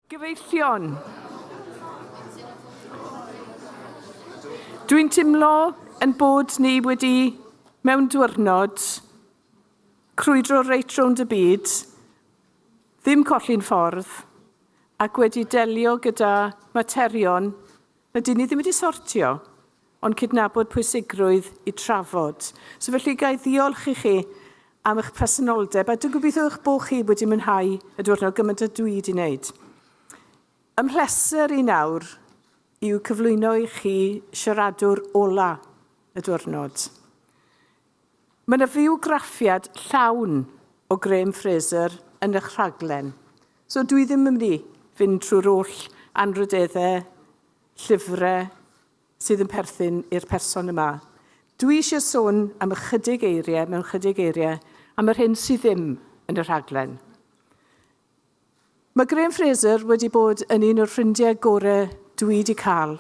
Gyfeillion. Dwi'n teimlo yn bod ni wedi, mewn diwrnod, crwydro reit rownd y byd, ddim colli'n ffordd, ac wedi delio gyda materion na dyn ni ddim wedi sortio, ond cydnabod pwysigrwydd i trafod. So felly gai ddiolch i chi am eich presenoldeb, a dwi'n gobeithio eich bod chi wedi mwynhau y diwrnod gymaint a dwi wedi wneud. Ymhresyr i nawr yw cyflwyno i chi siaradwr ola y diwrnod. Mae yna fywgraffiad llawn o Graham Fraser yn eich rhaglen. So dwi ddim yn mynd i fynd trwy'r oll anrydeddau, llyfrau sydd yn perthyn i'r person yma. Dwi eisiau sôn am ychydig eiriau, mewn ychydig eiriau, am yr hyn sydd ddim yn y rhaglen. Mae Graham Fraser wedi bod yn un o'r ffrindiau gorau dwi wedi cael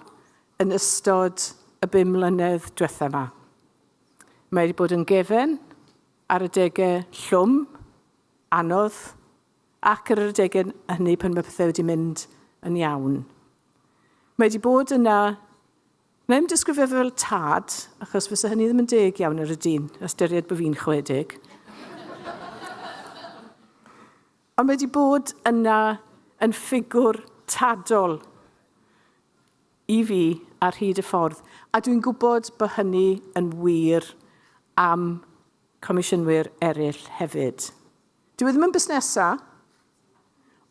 yn ystod y 5 mlynedd diwethaf yma. Mae wedi bod yn gefen ar y degau llwm, anodd, ac ar y degau hynny pan mae pethau wedi mynd yn iawn. Mae wedi bod yna, mae'n disgrifio fel tad, achos fysa hynny ddim yn deg iawn ar y dyn, ystyried bod fi'n 60. Ond mae wedi bod yna yn ffigwr tadol i fi ar hyd y ffordd. A dwi'n gwybod bod hynny yn wir am comisiynwyr eraill hefyd. Dwi ddim yn busnesau,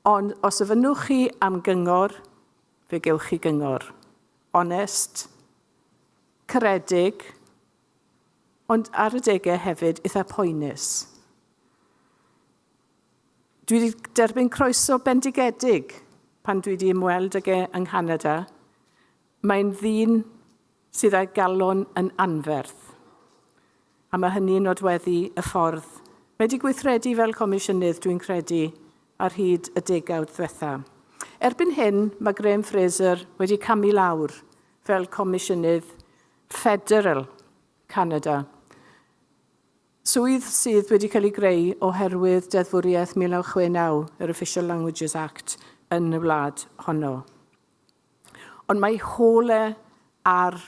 ond os yfynwch chi am gyngor, fe gewch chi gyngor. Onest, caredig, ond ar y degau hefyd eitha poenus. Dwi wedi derbyn croeso bendigedig pan dwi wedi ymweld ag yng Nghanada. Mae'n ddyn sydd â'i galon yn anferth. A mae hynny'n nodweddu y ffordd. Mae wedi gweithredu fel comisiynnydd, dwi'n credu, ar hyd y degawd ddiwetha. Erbyn hyn, mae Graham Fraser wedi camu lawr fel comisiynnydd Federal Canada. Swydd sydd wedi cael ei greu oherwydd Deddfwriaeth 1969, yr Official Languages Act, yn y wlad honno. Ond mae holau ar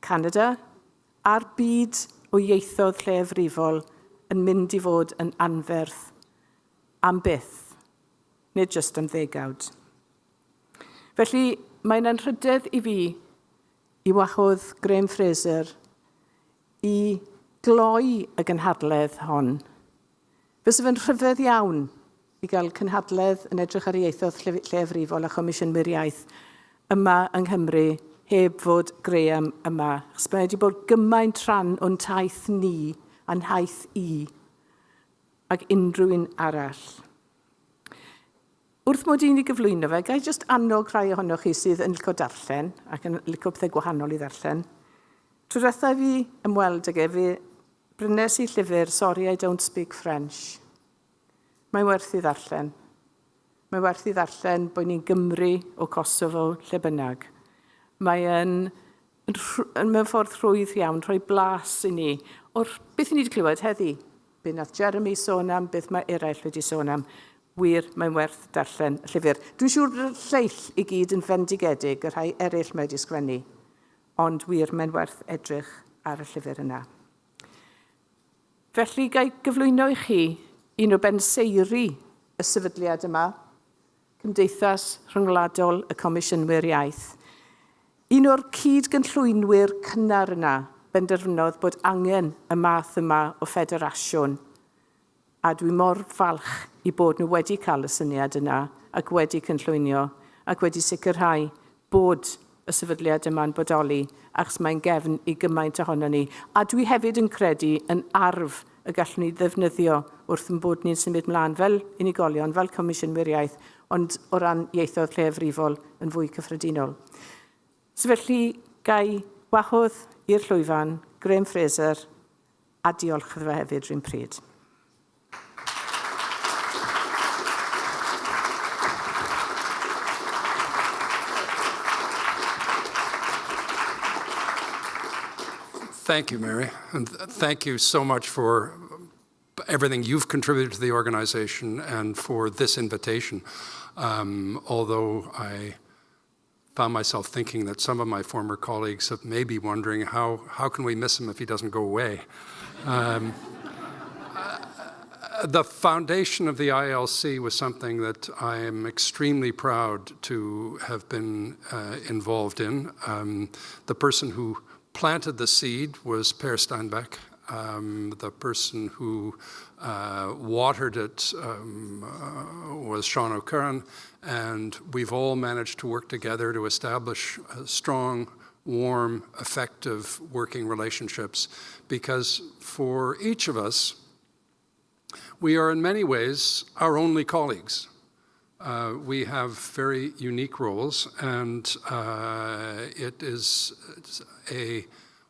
Canada, a'r byd o ieithoedd lleiafrifol yn mynd i fod yn anferth am byth, nid jyst am ddegawd. Felly, mae'n anrhydedd i fi i wahodd Graham Fraser i gloi y gynhadledd hon. Fysa fe'n rhyfedd iawn i gael cynhadledd yn edrych ar ieithoedd lleiafrifol a Chomisiynydd Iaith yma yng Nghymru heb fod Graham yma. Chos mae wedi bod gymaint rhan o'n taith ni a'n haith i ac unrhyw un arall. Wrth mod i'n ei gyflwyno fe, gai jyst annog rhai ohonoch chi sydd yn licio darllen ac yn licio pethau gwahanol i ddarllen. Trwy diwethaf fi ymweld ag fi brynes i llyfr Sorry I Don't Speak French. Mae'n werth i ddarllen. Mae'n werth i ddarllen bod ni'n Gymru o Kosovo lle bynnag. Mae'n mewn ffordd rhwydd iawn, rhoi blas i ni o'r beth ni wedi clywed heddi. Be nath Jeremy sôn am, beth mae eraill wedi sôn am. Wir, mae'n werth darllen y llyfr. Dwi'n siŵr bod y lleill i gyd yn fendigedig, y rhai eraill mae wedi sgwennu. Ond wir, mae'n werth edrych ar y llyfr yna. Felly, gai gyflwyno i chi un o benseiri y sefydliad yma, Cymdeithas Rhyngwladol y Comisiynwyr Iaith. Un o'r cyd-gynllwynwyr cynnar yna benderfynodd bod angen y math yma o federasiwn. A dwi mor falch i bod nhw wedi cael y syniad yna ac wedi cynllwynio ac wedi sicrhau bod y sefydliad yma'n bodoli achos mae'n gefn i gymaint ohono ni. A dwi hefyd yn credu yn arf y gallwn ni ddefnyddio wrth yn bod ni'n symud mlaen fel unigolion, fel Comisiynwyr Iaith, ond o ran ieithoedd lleiafrifol yn fwy cyffredinol. So felly, gai wahodd i'r llwyfan Graham Fraser a diolch iddo fe hefyd rhywun pryd. Thank you, Mary, and thank you so much for everything you've contributed to the organization and for this invitation. although I found myself thinking that some of my former colleagues have maybe wondering how can we miss him if he doesn't go away. The foundation of the ILC was something that I am extremely proud to have been involved in. The person who planted the seed was Per Steinbeck. The person who watered it was Sean O'Curran, and we've all managed to work together to establish strong, warm, effective working relationships, because for each of us, we are in many ways our only colleagues. We have very unique roles, and it is a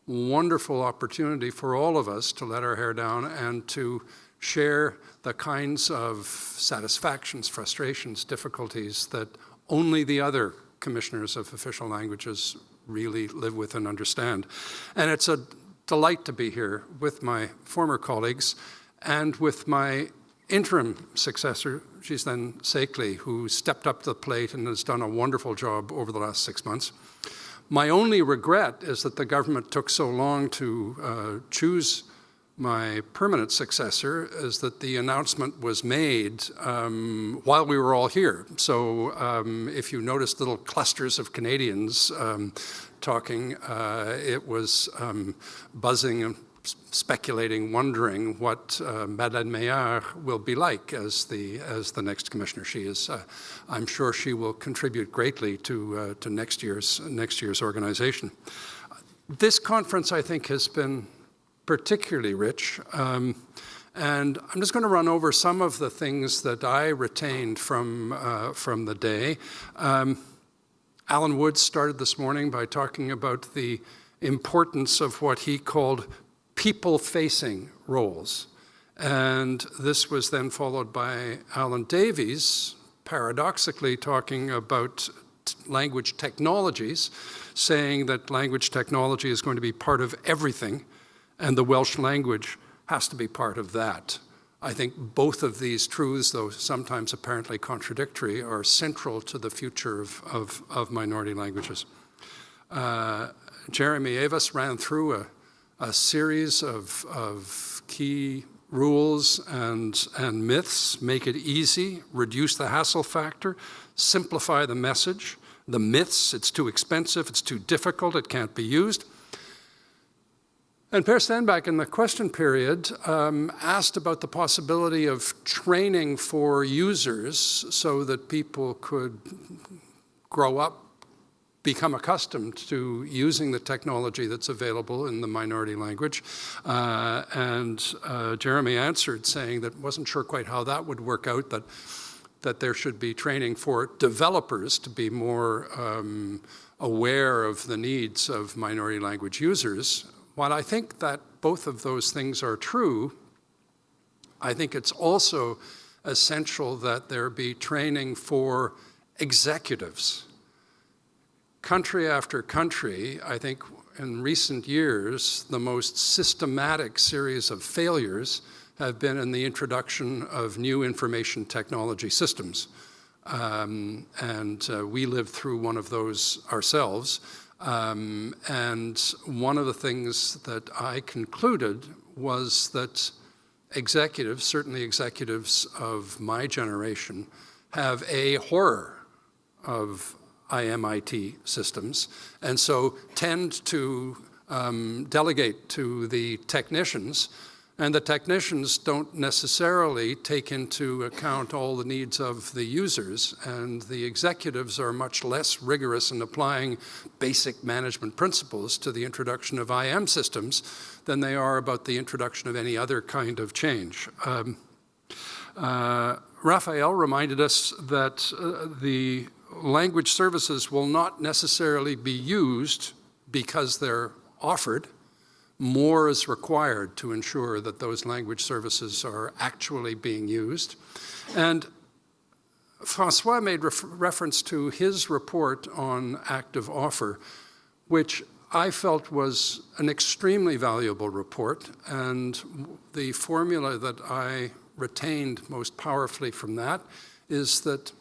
wonderful opportunity for all of us to let our hair down and to share the kinds of satisfactions, frustrations, difficulties that only the other commissioners of official languages really live with and understand. And it's a delight to be here with my former colleagues and with my interim successor, Ghislaine Sakeley, who stepped up to the plate and has done a wonderful job over the last 6 months. My only regret is that the government took so long to choose my permanent successor, is that the announcement was made while we were all here. So if you noticed little clusters of Canadians talking, it was buzzing and speculating, wondering what Madeleine Meillard will be like as the next commissioner. She is, I'm sure, she will contribute greatly to next year's organization. This conference, I think, has been particularly rich, and I'm just going to run over some of the things that I retained from the day. Alan Woods started this morning by talking about the importance of what he called people-facing roles. And this was then followed by Alan Davies, paradoxically talking about language technologies, saying that language technology is going to be part of everything, and the Welsh language has to be part of that. I think both of these truths, though sometimes apparently contradictory, are central to the future of minority languages. Jeremy Avis ran through a series of key rules and myths: make it easy, reduce the hassle factor, simplify the message. The myths: it's too expensive, it's too difficult, it can't be used. And Per Steinbeck in the question period asked about the possibility of training for users so that people could grow up, become accustomed to using the technology that's available in the minority language. Jeremy answered saying that wasn't sure quite how that would work out, that there should be training for developers to be more aware of the needs of minority language users. While I think that both of those things are true, I think it's also essential that there be training for executives. Country after country, I think in recent years, the most systematic series of failures have been in the introduction of new information technology systems. We lived through one of those ourselves. And one of the things that I concluded was that executives, certainly executives of my generation, have a horror of IMIT systems, and so tend to delegate to the technicians, and the technicians don't necessarily take into account all the needs of the users, and the executives are much less rigorous in applying basic management principles to the introduction of IM systems than they are about the introduction of any other kind of change. Raphael reminded us that the language services will not necessarily be used because they're offered. More is required to ensure that those language services are actually being used. And Francois made reference to his report on active offer, which I felt was an extremely valuable report. And the formula that I retained most powerfully from that is that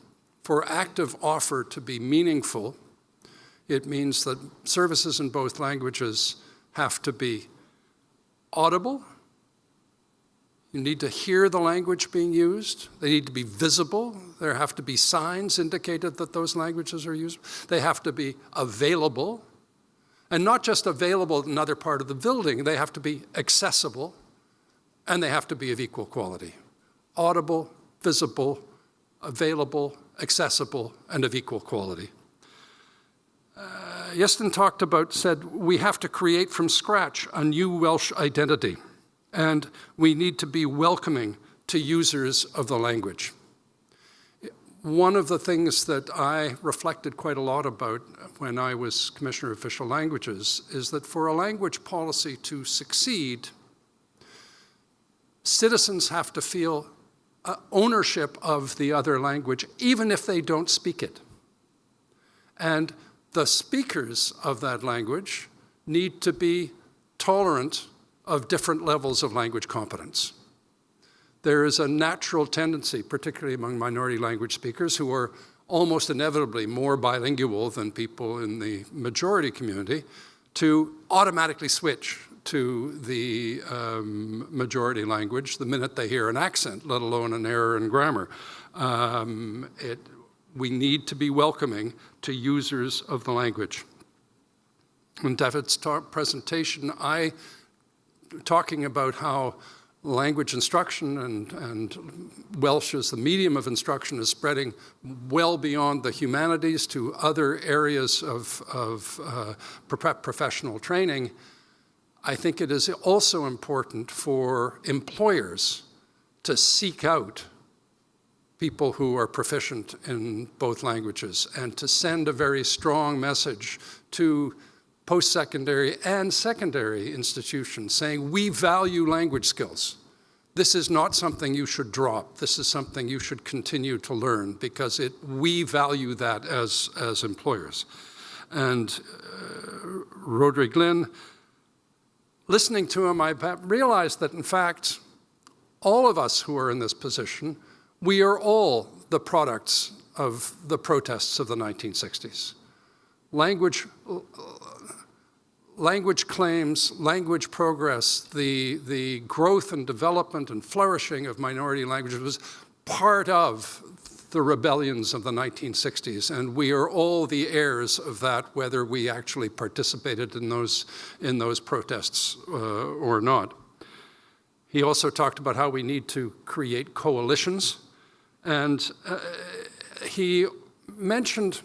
for active offer to be meaningful, it means that services in both languages have to be audible. You need to hear the language being used. They need to be visible. There have to be signs indicated that those languages are used. They have to be available. And not just available in another part of the building, they have to be accessible, and they have to be of equal quality. Audible, visible, available, accessible, and of equal quality. Iestyn said, we have to create from scratch a new Welsh identity, and we need to be welcoming to users of the language. One of the things that I reflected quite a lot about when I was Commissioner of Official Languages is that for a language policy to succeed, citizens have to feel ownership of the other language, even if they don't speak it. And the speakers of that language need to be tolerant of different levels of language competence. There is a natural tendency, particularly among minority language speakers, who are almost inevitably more bilingual than people in the majority community, to automatically switch to the majority language the minute they hear an accent, let alone an error in grammar. We need to be welcoming to users of the language. In David's presentation, talking about how language instruction and Welsh as the medium of instruction is spreading well beyond the humanities to other areas of professional training, I think it is also important for employers to seek out people who are proficient in both languages and to send a very strong message to post-secondary and secondary institutions saying, we value language skills. This is not something you should drop. This is something you should continue to learn because we value that as employers. And Rhodri Glynn, listening to him, I realized that in fact, all of us who are in this position, we are all the products of the protests of the 1960s. Language claims, language progress, the growth and development and flourishing of minority languages was part of the rebellions of the 1960s, and we are all the heirs of that, whether we actually participated in those protests or not. He also talked about how we need to create coalitions, and he mentioned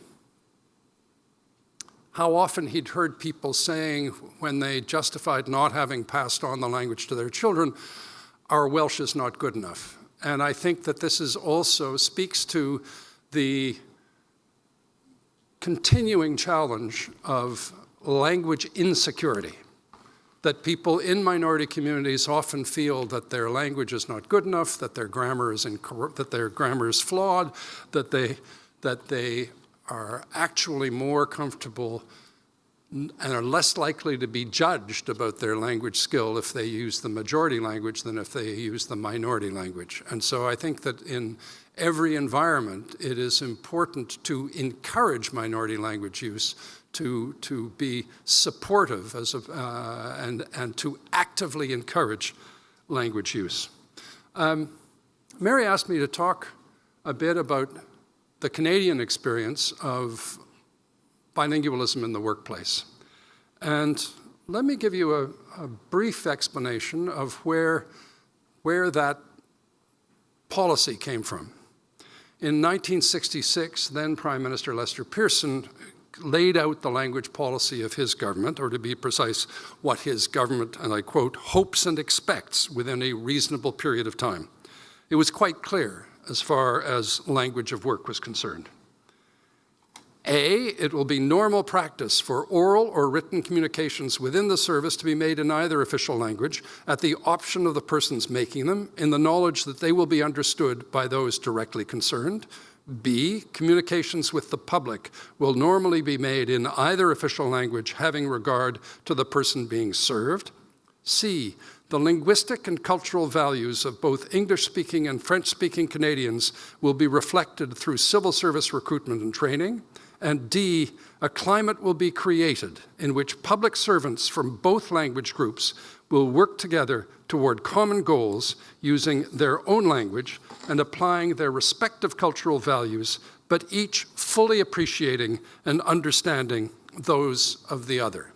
how often he'd heard people saying when they justified not having passed on the language to their children, our Welsh is not good enough. And I think that this is also speaks to the continuing challenge of language insecurity, that people in minority communities often feel that their language is not good enough, that their grammar is flawed, that they are actually more comfortable and are less likely to be judged about their language skill if they use the majority language than if they use the minority language. And so I think that in every environment, it is important to encourage minority language use, to be supportive and to actively encourage language use. Mary asked me to talk a bit about the Canadian experience of bilingualism in the workplace. And let me give you a brief explanation of where that policy came from. In 1966, then Prime Minister Lester Pearson laid out the language policy of his government, or to be precise, what his government, and I quote, hopes and expects within a reasonable period of time. It was quite clear as far as language of work was concerned. A, it will be normal practice for oral or written communications within the service to be made in either official language at the option of the persons making them, in the knowledge that they will be understood by those directly concerned. B, communications with the public will normally be made in either official language having regard to the person being served. C, the linguistic and cultural values of both English-speaking and French-speaking Canadians will be reflected through civil service recruitment and training, and D, a climate will be created in which public servants from both language groups will work together toward common goals using their own language and applying their respective cultural values, but each fully appreciating and understanding those of the other.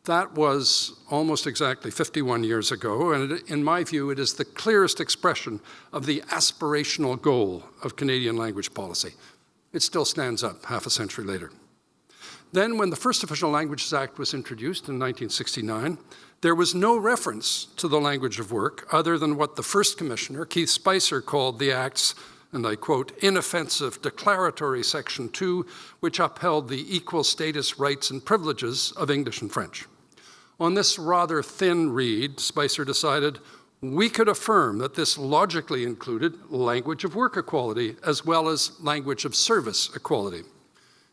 That was almost exactly 51 years ago, and in my view, it is the clearest expression of the aspirational goal of Canadian language policy. It still stands up half a century later. Then, when the first Official Languages Act was introduced in 1969, there was no reference to the language of work other than what the first commissioner, Keith Spicer, called the Act's, and I quote, inoffensive declaratory section 2, which upheld the equal status, rights, and privileges of English and French. On this rather thin read, Spicer decided we could affirm that this logically included language of work equality as well as language of service equality.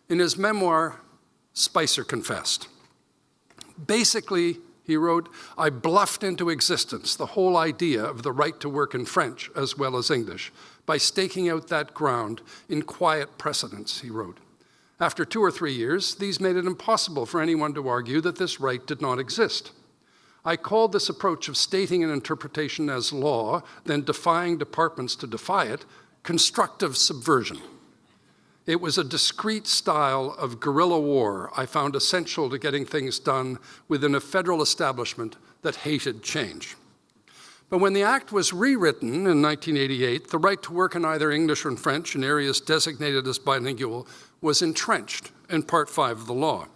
In his memoir, Spicer confessed. Basically, he wrote, I bluffed into existence the whole idea of the right to work in French as well as English by staking out that ground in quiet precedents, he wrote. After 2 or 3 years, these made it impossible for anyone to argue that this right did not exist. I called this approach of stating an interpretation as law, then defying departments to defy it, constructive subversion. It was a discrete style of guerrilla war I found essential to getting things done within a federal establishment that hated change. But when the Act was rewritten in 1988, the right to work in either English or in French in areas designated as bilingual was entrenched in Part 5 of the law.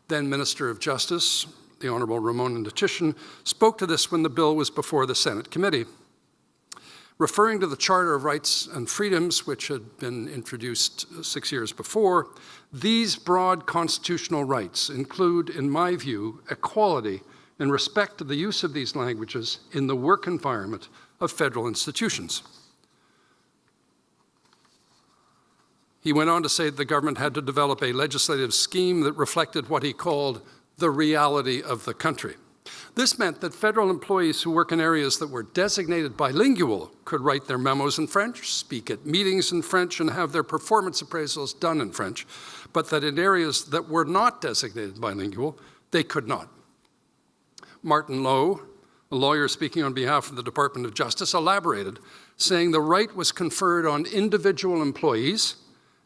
Then Minister of Justice, the Honourable Ramon Ntichishyn, spoke to this when the bill was before the Senate committee. Referring to the Charter of Rights and Freedoms, which had been introduced 6 years before, these broad constitutional rights include, in my view, equality in respect to the use of these languages in the work environment of federal institutions. He went on to say that the government had to develop a legislative scheme that reflected what he called the reality of the country. This meant that federal employees who work in areas that were designated bilingual could write their memos in French, speak at meetings in French, and have their performance appraisals done in French, but that in areas that were not designated bilingual, they could not. Martin Lowe, a lawyer speaking on behalf of the Department of Justice, elaborated, saying the right was conferred on individual employees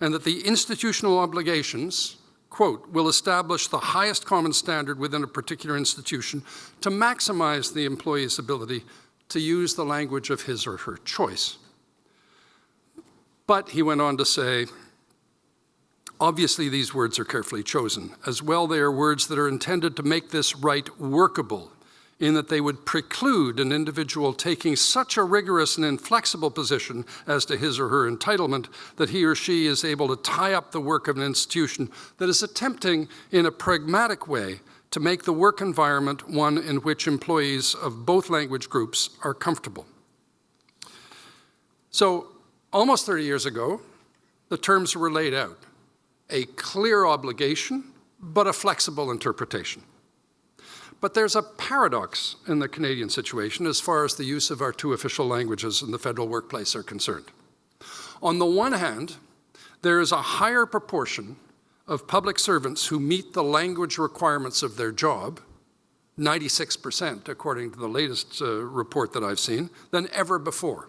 and that the institutional obligations, quote, will establish the highest common standard within a particular institution to maximize the employee's ability to use the language of his or her choice. But he went on to say, obviously these words are carefully chosen. As well, they are words that are intended to make this right workable, in that they would preclude an individual taking such a rigorous and inflexible position as to his or her entitlement that he or she is able to tie up the work of an institution that is attempting in a pragmatic way to make the work environment one in which employees of both language groups are comfortable. So, almost 30 years ago, the terms were laid out. A clear obligation, but a flexible interpretation. But there's a paradox in the Canadian situation as far as the use of our 2 official languages in the federal workplace are concerned. On the one hand, there is a higher proportion of public servants who meet the language requirements of their job, 96% according to the latest report that I've seen, than ever before.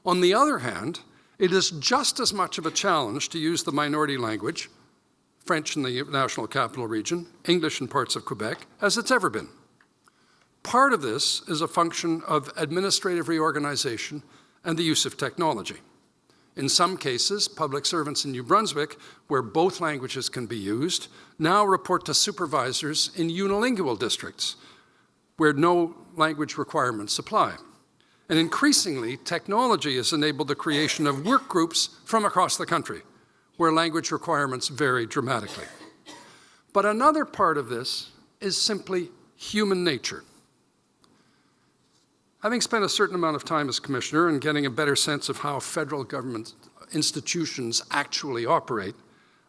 On the other hand, it is just as much of a challenge to use the minority language, French in the National Capital Region, English in parts of Quebec, as it's ever been. Part of this is a function of administrative reorganization and the use of technology. In some cases, public servants in New Brunswick, where both languages can be used, now report to supervisors in unilingual districts, where no language requirements apply. And increasingly, technology has enabled the creation of work groups from across the country, where language requirements vary dramatically. But another part of this is simply human nature. Having spent a certain amount of time as commissioner and getting a better sense of how federal government institutions actually operate,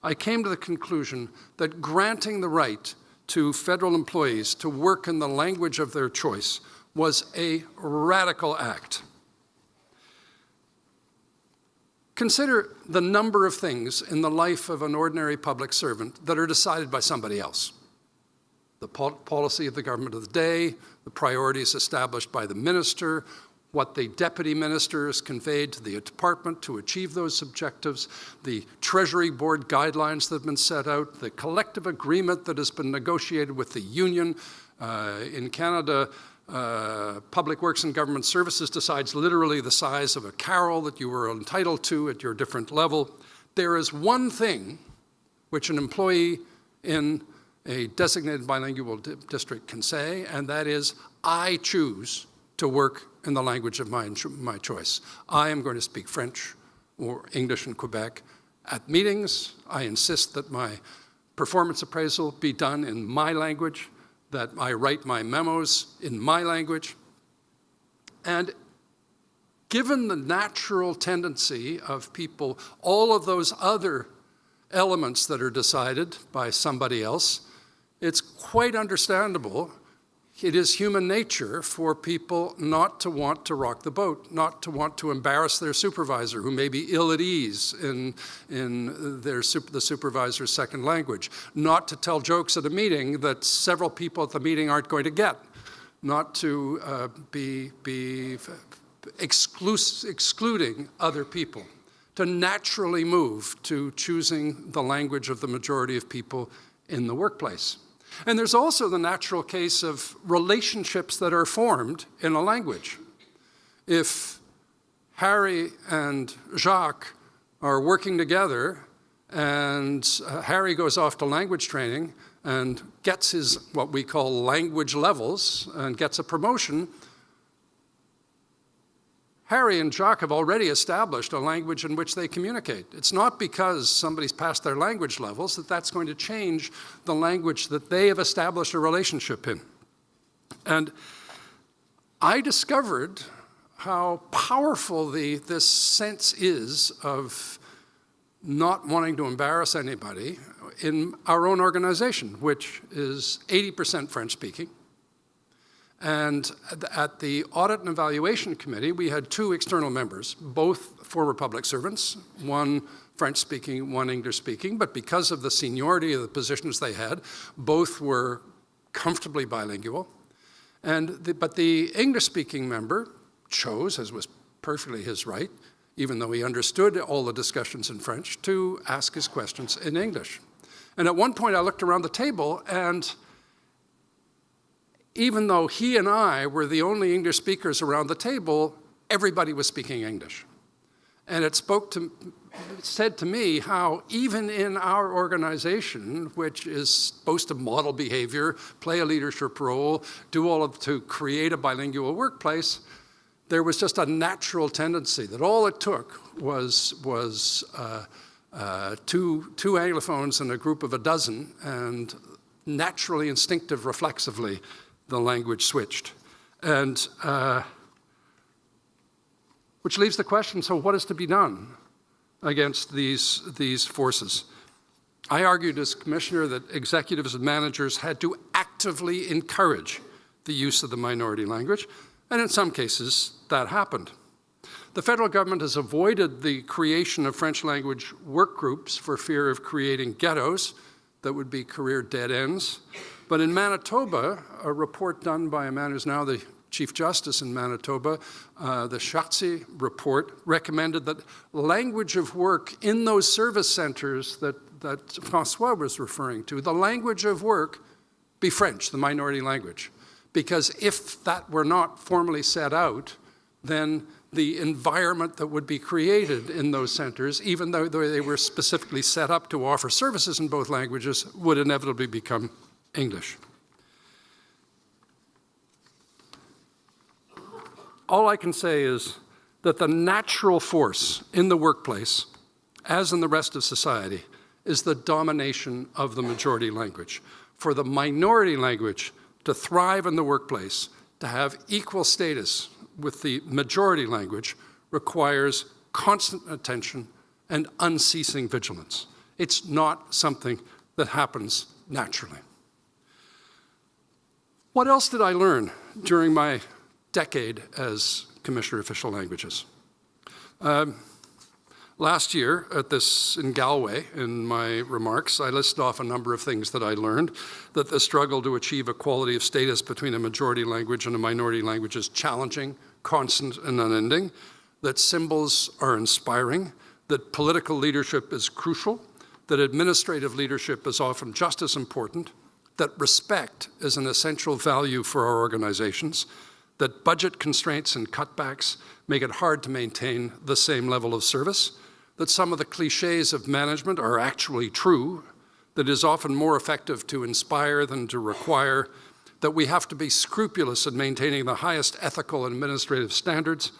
I came to the conclusion that granting the right to federal employees to work in the language of their choice was a radical act. Consider the number of things in the life of an ordinary public servant that are decided by somebody else. The policy of the government of the day, the priorities established by the minister, what the deputy minister has conveyed to the department to achieve those objectives, the Treasury Board guidelines that have been set out, the collective agreement that has been negotiated with the union. In Canada, Public Works and Government Services decides literally the size of a carol that you are entitled to at your different level. There is one thing which an employee in a designated bilingual district can say, and that is, I choose to work in the language of my choice. I am going to speak French or English in Quebec. At meetings, I insist that my performance appraisal be done in my language, that I write my memos in my language. And given the natural tendency of people, all of those other elements that are decided by somebody else, it's quite understandable. It is human nature for people not to want to rock the boat, not to want to embarrass their supervisor, who may be ill at ease in the supervisor's second language, not to tell jokes at a meeting that several people at the meeting aren't going to get, not to be excluding other people, to naturally move to choosing the language of the majority of people in the workplace. And there's also the natural case of relationships that are formed in a language. If Harry and Jacques are working together and Harry goes off to language training and gets his, what we call language levels, and gets a promotion, Harry and Jacques have already established a language in which they communicate. It's not because somebody's passed their language levels that that's going to change the language that they have established a relationship in. And I discovered how powerful this sense is of not wanting to embarrass anybody in our own organization, which is 80% French-speaking. And at the Audit and Evaluation Committee, we had two external members, both former public servants, one French-speaking, one English-speaking, but because of the seniority of the positions they had, both were comfortably bilingual. But the English-speaking member chose, as was perfectly his right, even though he understood all the discussions in French, to ask his questions in English. And at one point I looked around the table, and even though he and I were the only English speakers around the table, everybody was speaking English. And it said to me how even in our organization, which is supposed to model behavior, play a leadership role, do all of to create a bilingual workplace, there was just a natural tendency that all it took was two Anglophones and a group of a dozen, and naturally, instinctive, reflexively, the language switched. And which leaves the question, so what is to be done against these forces? I argued as commissioner that executives and managers had to actively encourage the use of the minority language, and in some cases, that happened. The federal government has avoided the creation of French language work groups for fear of creating ghettos that would be career dead ends. But in Manitoba, a report done by a man who's now the Chief Justice in Manitoba, the Schatzi report, recommended that language of work in those service centers that François was referring to, the language of work be French, the minority language. Because if that were not formally set out, then the environment that would be created in those centers, even though they were specifically set up to offer services in both languages, would inevitably become English. All I can say is that the natural force in the workplace, as in the rest of society, is the domination of the majority language. For the minority language to thrive in the workplace, to have equal status with the majority language, requires constant attention and unceasing vigilance. It's not something that happens naturally. What else did I learn during my decade as Commissioner of Official Languages. Last year in Galway, in my remarks, I listed off a number of things that I learned, that the struggle to achieve equality of status between a majority language and a minority language is challenging, constant, and unending, that symbols are inspiring, that political leadership is crucial, that administrative leadership is often just as important, that respect is an essential value for our organizations, that budget constraints and cutbacks make it hard to maintain the same level of service, that some of the cliches of management are actually true, that it is often more effective to inspire than to require, that we have to be scrupulous in maintaining the highest ethical and administrative standards,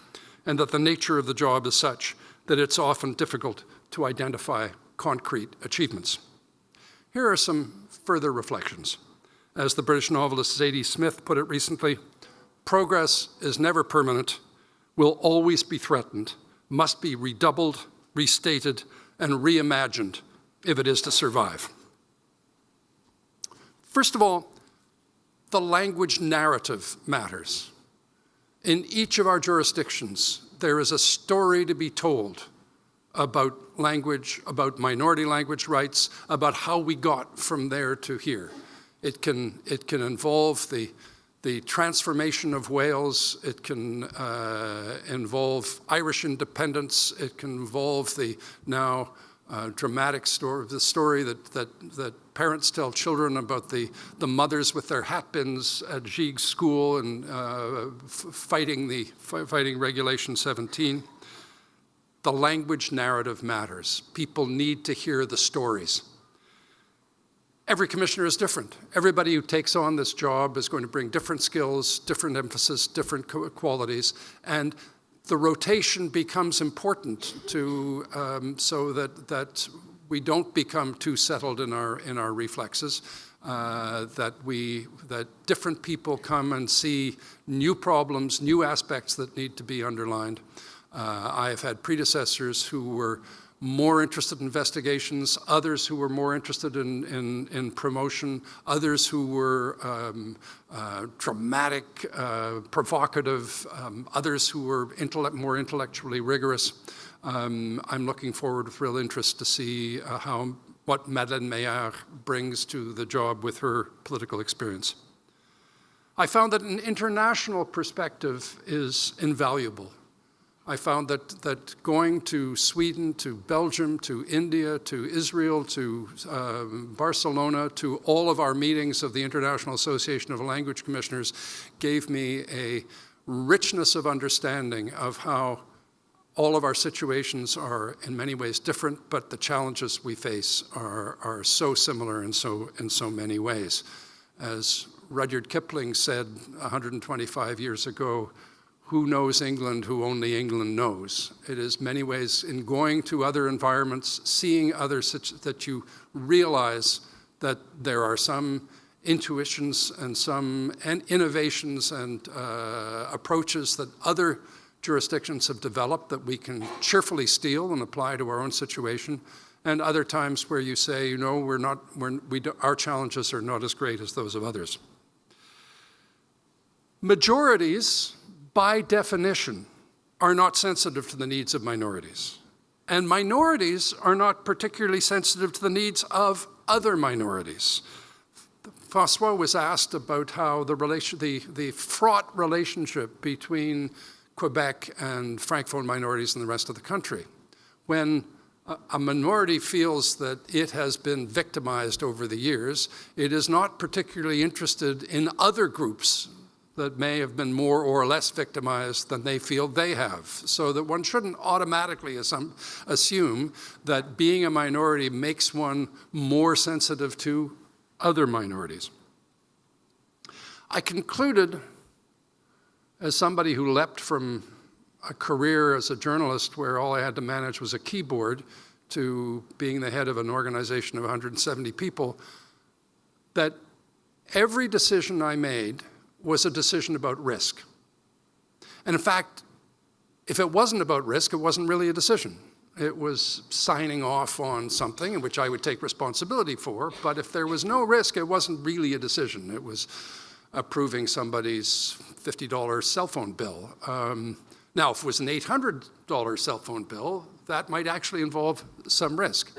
and that the nature of the job is such that it's often difficult to identify concrete achievements. Here are some further reflections. As the British novelist Zadie Smith put it recently, progress is never permanent, will always be threatened, must be redoubled, restated, and reimagined if it is to survive. First of all, the language narrative matters. In each of our jurisdictions, there is a story to be told about language, about minority language rights, about how we got from there to here. It can involve the transformation of Wales. It can involve Irish independence. It can involve the now dramatic story, the story that parents tell children about the mothers with their hatpins at Gig's school and fighting Regulation 17. The language narrative matters. People need to hear the stories. Every commissioner is different. Everybody who takes on this job is going to bring different skills, different emphasis, different qualities, and the rotation becomes important to so that we don't become too settled in our reflexes. That different people come and see new problems, new aspects that need to be underlined. I have had predecessors who were more interested in investigations, others who were more interested in promotion, others who were dramatic, provocative, others who were more intellectually rigorous. I'm looking forward with real interest to see what Madeleine Meillard brings to the job with her political experience. I found that an international perspective is invaluable. I found that going to Sweden, to Belgium, to India, to Israel, to Barcelona, to all of our meetings of the International Association of Language Commissioners gave me a richness of understanding of how all of our situations are in many ways different, but the challenges we face are so similar in so many ways. As Rudyard Kipling said 125 years ago, who knows England who only England knows? It is many ways in going to other environments, seeing others that you realize that there are some intuitions and some innovations and approaches that other jurisdictions have developed that we can cheerfully steal and apply to our own situation, and other times where you say, you know, our challenges are not as great as those of others. Majorities, by definition, are not sensitive to the needs of minorities. And minorities are not particularly sensitive to the needs of other minorities. François was asked about how the fraught relationship between Quebec and Francophone minorities in the rest of the country. When a minority feels that it has been victimized over the years, it is not particularly interested in other groups that may have been more or less victimized than they feel they have. So that one shouldn't automatically assume that being a minority makes one more sensitive to other minorities. I concluded, as somebody who leapt from a career as a journalist where all I had to manage was a keyboard to being the head of an organization of 170 people, that every decision I made was a decision about risk. And in fact, if it wasn't about risk, it wasn't really a decision. It was signing off on something in which I would take responsibility for, but if there was no risk, it wasn't really a decision. It was approving somebody's $50 cell phone bill. Now, if it was an $800 cell phone bill, that might actually involve some risk.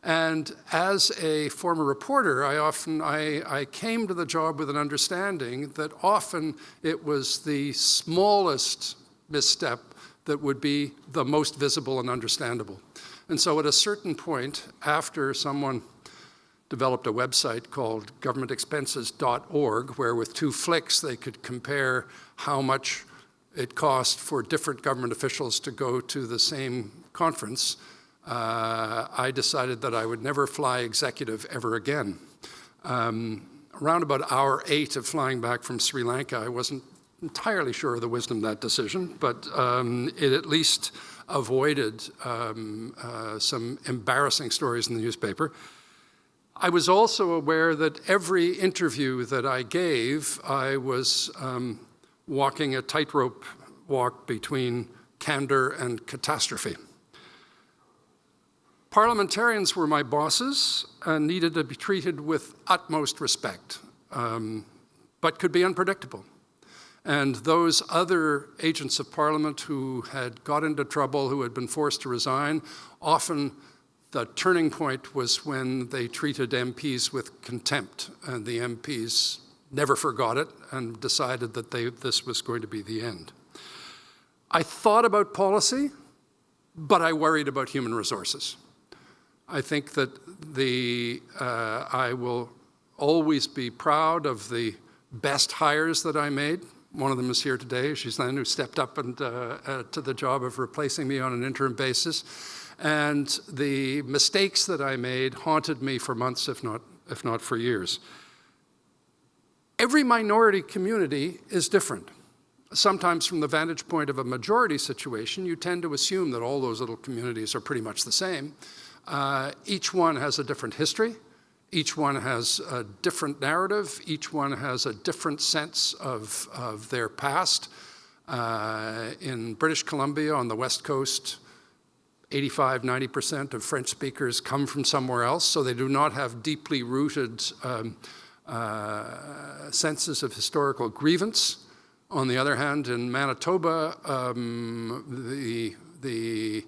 And as a former reporter, I came to the job with an understanding that often it was the smallest misstep that would be the most visible and understandable. And so at a certain point, after someone developed a website called governmentexpenses.org, where with 2 flicks they could compare how much it cost for different government officials to go to the same conference, I decided that I would never fly executive ever again. Around about hour 8 of flying back from Sri Lanka, I wasn't entirely sure of the wisdom of that decision, but it at least avoided some embarrassing stories in the newspaper. I was also aware that every interview that I gave, I was walking a tightrope walk between candor and catastrophe. Parliamentarians were my bosses and needed to be treated with utmost respect, but could be unpredictable. And those other agents of Parliament who had got into trouble, who had been forced to resign, often the turning point was when they treated MPs with contempt, and the MPs never forgot it and decided that this was going to be the end. I thought about policy, but I worried about human resources. I think that I will always be proud of the best hires that I made. One of them is here today. She's the one who stepped up and, to the job of replacing me on an interim basis. And the mistakes that I made haunted me for months, if not for years. Every minority community is different. Sometimes from the vantage point of a majority situation, you tend to assume that all those little communities are pretty much the same. Each one has a different history. Each one has a different narrative. Each one has a different sense of their past. In British Columbia on the West Coast, 85–90% of French speakers come from somewhere else, so they do not have deeply rooted senses of historical grievance. On the other hand, in Manitoba, the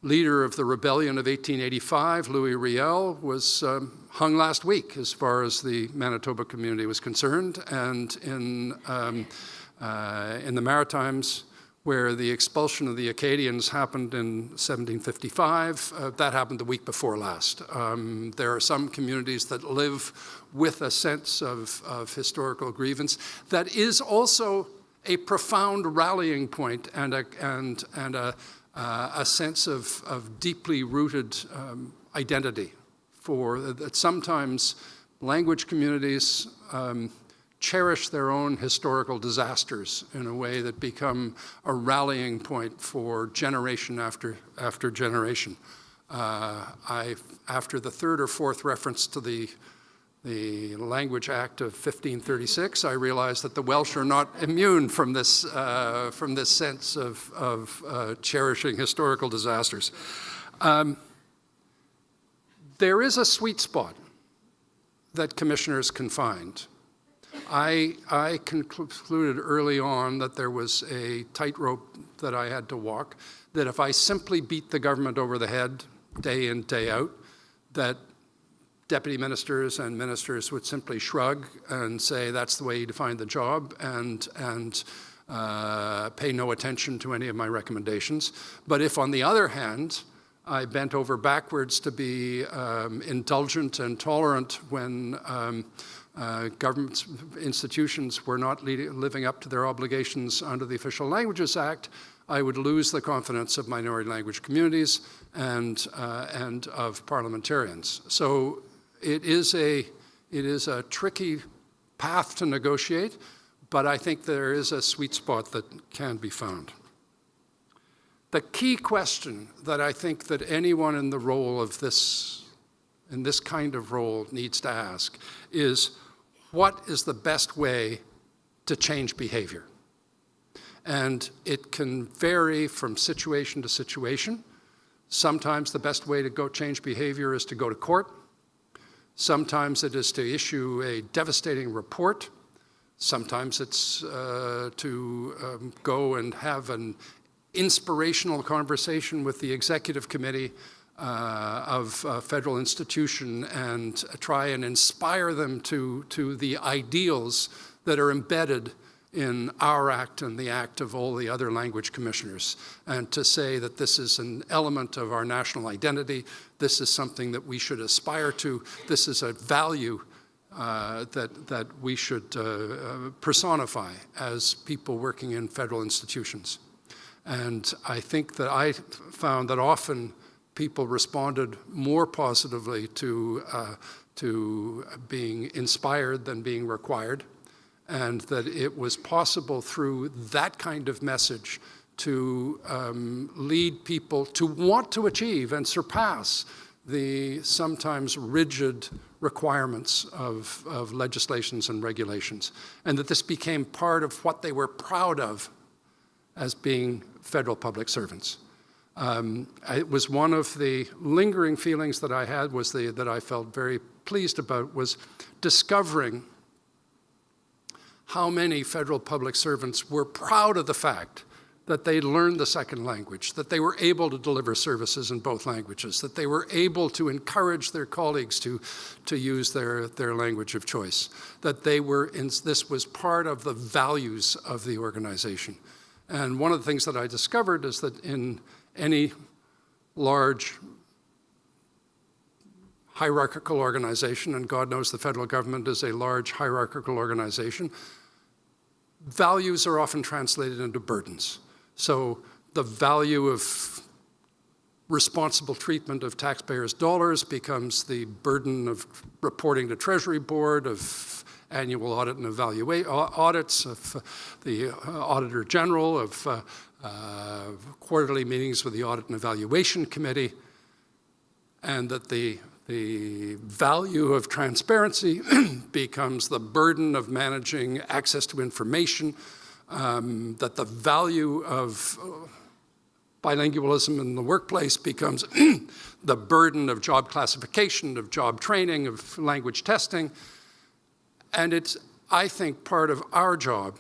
leader of the rebellion of 1885, Louis Riel, was hung last week as far as the Manitoba community was concerned. And in the Maritimes, where the expulsion of the Acadians happened in 1755, that happened the week before last. There are some communities that live with a sense of historical grievance that is also a profound rallying point and a sense of deeply rooted identity. That sometimes language communities cherish their own historical disasters in a way that become a rallying point for generation after generation. After the 3rd or 4th reference to the Language Act of 1536, I realized that the Welsh are not immune from this sense of cherishing historical disasters. There is a sweet spot that commissioners can find. I concluded early on that there was a tightrope that I had to walk, that if I simply beat the government over the head day in, day out, that deputy ministers and ministers would simply shrug and say that's the way you define the job and pay no attention to any of my recommendations. But if, on the other hand, I bent over backwards to be indulgent and tolerant when government institutions were not living up to their obligations under the Official Languages Act, I would lose the confidence of minority language communities and of parliamentarians. So it is a tricky path to negotiate, but I think there is a sweet spot that can be found. The key question that I think that anyone in the role of in this kind of role needs to ask is, what is the best way to change behavior? And it can vary from situation to situation. Sometimes the best way to go change behavior is to go to court. Sometimes it is to issue a devastating report. Sometimes it's to go and have an inspirational conversation with the executive committee of a federal institution and try and inspire them to the ideals that are embedded in our act and the act of all the other language commissioners, and to say that this is an element of our national identity, this is something that we should aspire to, this is a value that we should personify as people working in federal institutions. And I think that I found that often people responded more positively to being inspired than being required, and that it was possible through that kind of message to lead people to want to achieve and surpass the sometimes rigid requirements of legislations and regulations, and that this became part of what they were proud of as being federal public servants. It was one of the lingering feelings that I had that I felt very pleased about, was discovering how many federal public servants were proud of the fact that they learned the second language, that they were able to deliver services in both languages, that they were able to encourage their colleagues to use their language of choice, that this was part of the values of the organization. And one of the things that I discovered is that in any large hierarchical organization, and God knows the federal government is a large hierarchical organization, values are often translated into burdens. So the value of responsible treatment of taxpayers' dollars becomes the burden of reporting to Treasury Board, of annual audit and audits, of the Auditor General, of quarterly meetings with the Audit and Evaluation Committee, and that the value of transparency becomes the burden of managing access to information, that the value of bilingualism in the workplace becomes the burden of job classification, of job training, of language testing. And it's, I think, part of our job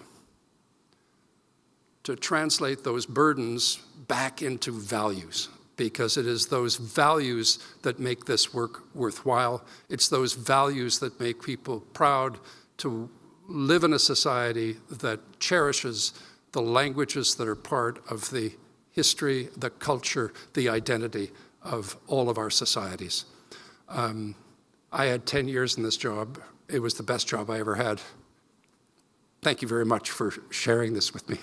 to translate those burdens back into values, because it is those values that make this work worthwhile. It's those values that make people proud to live in a society that cherishes the languages that are part of the history, the culture, the identity of all of our societies. I had 10 years in this job. It was the best job I ever had. Thank you very much for sharing this with me.